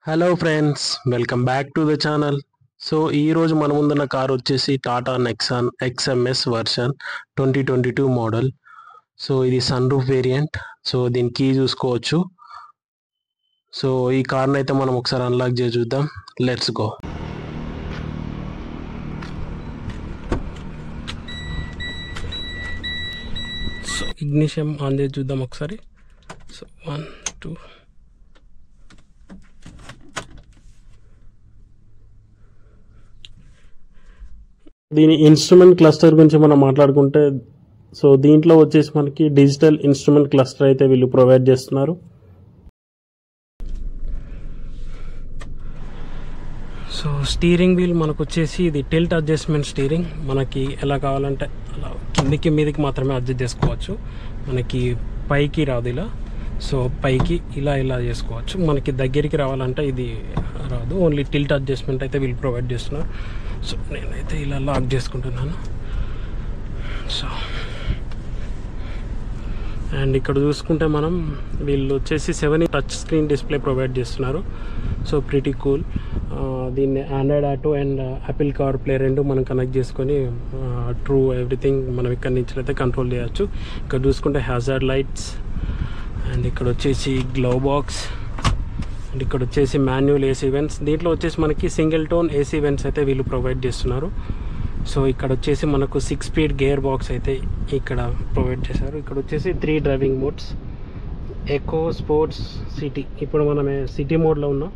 Hello friends, welcome back to the channel. So ఈరోజు మన ముందున్న కార్ వచ్చేసి Tata Nexon XMS version 2022 model. So ఇది సన్ రూఫ్ వేరియంట్. సో దీని కీ చూసుకోవచ్చు. సో ఈ కార్ని అయితే మనం ఒకసారి అన్లాక్ చేసి చూద్దాం. Let's go. So ignition on చేసి చూద్దాం ఒకసారి. సో 1 2 దీని ఇన్స్ట్రుమెంట్ క్లస్టర్ గురించి మనం మాట్లాడుకుంటే, సో దీంట్లో వచ్చేసి మనకి డిజిటల్ ఇన్స్ట్రుమెంట్ క్లస్టర్ అయితే వీళ్ళు ప్రొవైడ్ చేస్తున్నారు. సో స్టీరింగ్ వీల్ మనకు వచ్చేసి ఇది టిల్ట్ అడ్జస్ట్మెంట్ స్టీరింగ్. మనకి ఎలా కావాలంటే అలా కిందికి మీదకి మాత్రమే అడ్జస్ట్ చేసుకోవచ్చు. మనకి పైకి రాదు ఇలా. సో పైకి ఇలా చేసుకోవచ్చు. మనకి దగ్గరికి రావాలంటే ఇది రాదు. ఓన్లీ టిల్ట్ అడ్జస్ట్మెంట్ అయితే వీళ్ళు ప్రొవైడ్ చేస్తున్నారు. సో నేనైతే ఇలా లాక్ చేసుకుంటున్నాను. సో అండ్ ఇక్కడ చూసుకుంటే మనం వీళ్ళు వచ్చేసి 7 టచ్ స్క్రీన్ డిస్ప్లే ప్రొవైడ్ చేస్తున్నారు. So pretty cool. దీన్ని Android Auto and Apple CarPlay రెండు మనం కనెక్ట్ చేసుకొని ట్రూ ఎవ్రీథింగ్ మనం ఇక్కడ నుంచి అయితే కంట్రోల్ చేయొచ్చు. ఇక్కడ చూసుకుంటే హ్యాజర్డ్ లైట్స్ అండ్ ఇక్కడ వచ్చేసి గ్లవ్ బాక్స్ అండ్ ఇక్కడ వచ్చేసి మాన్యువల్ ఏసీ వెంట్స్. దీంట్లో వచ్చేసి మనకి సింగిల్ టోన్ ఏసీ వెంట్స్ అయితే వీళ్ళు ప్రొవైడ్ చేస్తున్నారు. సో ఇక్కడ వచ్చేసి మనకు 6 స్పీడ్ గేర్ బాక్స్ అయితే ఇక్కడ ప్రొవైడ్ చేశారు. ఇక్కడ వచ్చేసి 3 driving modes: eco, sports, city. ఇప్పుడు మనం సిటీ మోడ్లో ఉన్నాం.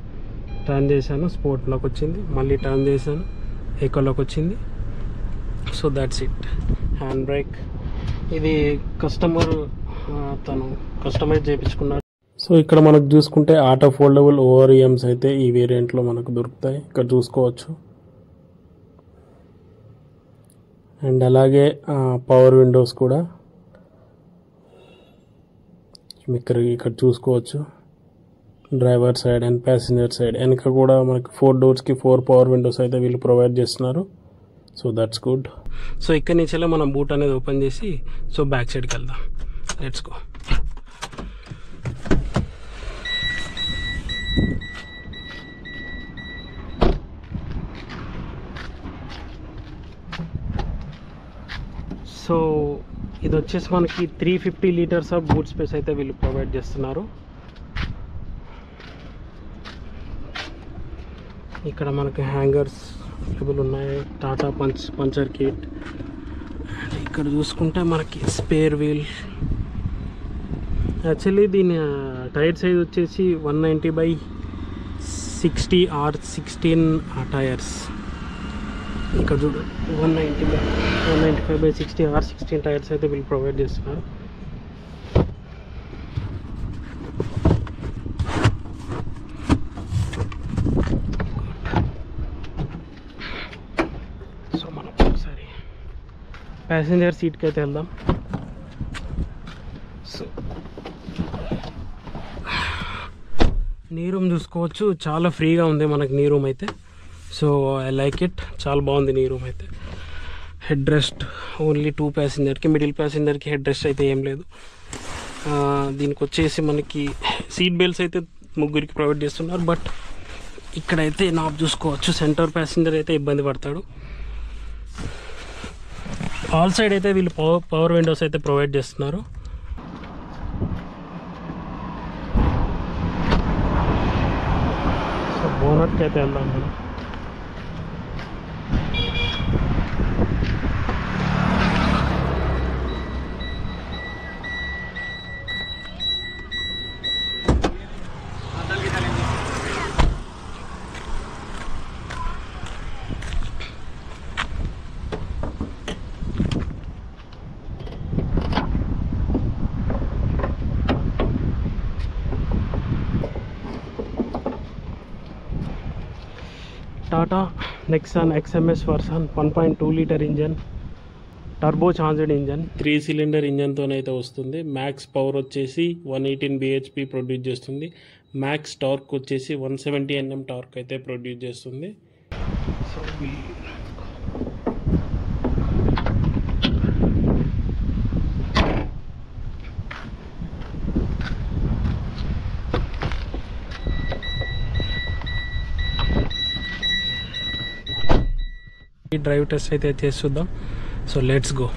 టర్న్ చేశాను, స్పోర్ట్లోకి వచ్చింది. మళ్ళీ టర్న్ చేశాను, ఎకోలోకి వచ్చింది. So that's it. Hand brake ఇది కస్టమర్ తను కస్టమైజ్ చేయించుకున్నాడు. సో ఇక్కడ మనకు చూసుకుంటే ఆటో ఫోల్డబుల్ ఓఆర్ఎమ్స్ అయితే ఈ వేరియంట్లో మనకు దొరుకుతాయి. ఇక్కడ చూసుకోవచ్చు. అండ్ అలాగే పవర్ విండోస్ కూడా ఇక్కడ చూసుకోవచ్చు. Driver side and passenger side వెనక కూడా మనకి 4 డోర్స్కి 4 పవర్ విండోస్ అయితే వీళ్ళు ప్రొవైడ్ చేస్తున్నారు. So that's good. సో ఇక్కడ నుంచి మనం బూట్ అనేది ఓపెన్ చేసి సో బ్యాక్ సైడ్కి వెళ్దాం. Let's go. సో ఇది వచ్చేసి మనకి 350 లీటర్స్ ఆఫ్ బూట్ స్పేస్ అయితే వీళ్ళు ప్రొవైడ్ చేస్తున్నారు. ఇక్కడ మనకి హ్యాంగర్స్ అవైలబుల్ ఉన్నాయి. Tata puncture kit. ఇక్కడ చూసుకుంటే మనకి స్పేర్ వీల్. యాక్చువల్లీ దీని టైర్ సైజ్ వచ్చేసి 190/60 R16 టైర్స్. ఇక్కడ చూడండి, 195/60 R16 టైర్స్ అయితే వీళ్ళు ప్రొవైడ్ చేస్తున్నారు. సో మనం ఒకసారి ప్యాసింజర్ సీట్కి అయితే వెళ్దాం. సో నీ రూమ్ చూసుకోవచ్చు. చాలా ఫ్రీగా ఉంది మనకి నీ రూమ్ అయితే. So I like it. చాలా బాగుంది నీ రూమ్ అయితే. హెడ్ రెస్ట్ ఓన్లీ 2 ప్యాసింజర్కి. మిడిల్ ప్యాసింజర్కి హెడ్ రెస్ట్ అయితే ఏం లేదు. దీనికి వచ్చేసి మనకి సీట్ బెల్ట్స్ అయితే 3కి ప్రొవైడ్ చేస్తున్నారు. బట్ ఇక్కడైతే నాబ్ చూసుకోవచ్చు. సెంటర్ ప్యాసింజర్ అయితే ఇబ్బంది పడతాడు. ఆల్ సైడ్ అయితే వీళ్ళు పవర్ విండోస్ అయితే ప్రొవైడ్ చేస్తున్నారు. సో బోనట్కి అయితే వెళ్దాం మనం. Tata Nexon XMS version 1.2 litre engine, turbo charged engine, 3 cylinder ఇంజన్తోనైతే వస్తుంది. మ్యాక్స్ పవర్ వచ్చేసి 118 bhp ప్రొడ్యూస్ చేస్తుంది. మ్యాక్స్ టార్క్ వచ్చేసి 170 Nm టార్క్ అయితే ప్రొడ్యూస్ చేస్తుంది. సో ఈ డ్రైవ్ టెస్ట్ అయితే చేసి చూద్దాం. So let's go.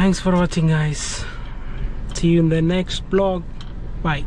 Thanks for watching, guys. See you in the next vlog. Bye.